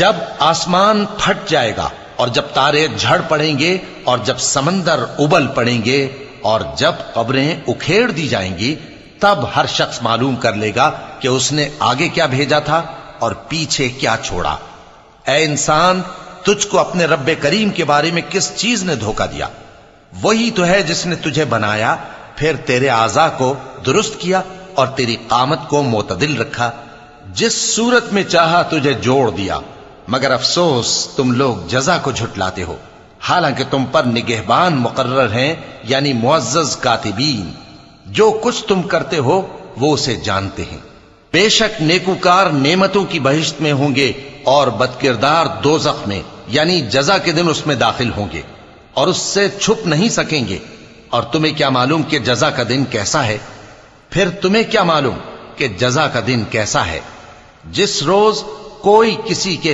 جب آسمان پھٹ جائے گا اور جب تارے جھڑ پڑیں گے اور جب سمندر ابل پڑیں گے اور جب قبریں اکھیڑ دی جائیں گی، تب ہر شخص معلوم کر لے گا کہ اس نے آگے کیا بھیجا تھا اور پیچھے کیا چھوڑا۔ اے انسان، تجھ کو اپنے رب کریم کے بارے میں کس چیز نے دھوکہ دیا؟ وہی تو ہے جس نے تجھے بنایا، پھر تیرے اعضاء کو درست کیا اور تیری قامت کو معتدل رکھا، جس صورت میں چاہا تجھے جوڑ دیا۔ مگر افسوس تم لوگ جزا کو جھٹلاتے ہو، حالانکہ تم پر نگہبان مقرر ہیں، یعنی معزز کاتبین۔ جو کچھ تم کرتے ہو وہ اسے جانتے ہیں۔ بے شک نیکوکار نعمتوں کی بہشت میں ہوں گے اور بدکردار دوزخ میں، یعنی جزا کے دن اس میں داخل ہوں گے اور اس سے چھپ نہیں سکیں گے۔ اور تمہیں کیا معلوم کہ جزا کا دن کیسا ہے؟ پھر تمہیں کیا معلوم کہ جزا کا دن کیسا ہے؟ جس روز کوئی کسی کے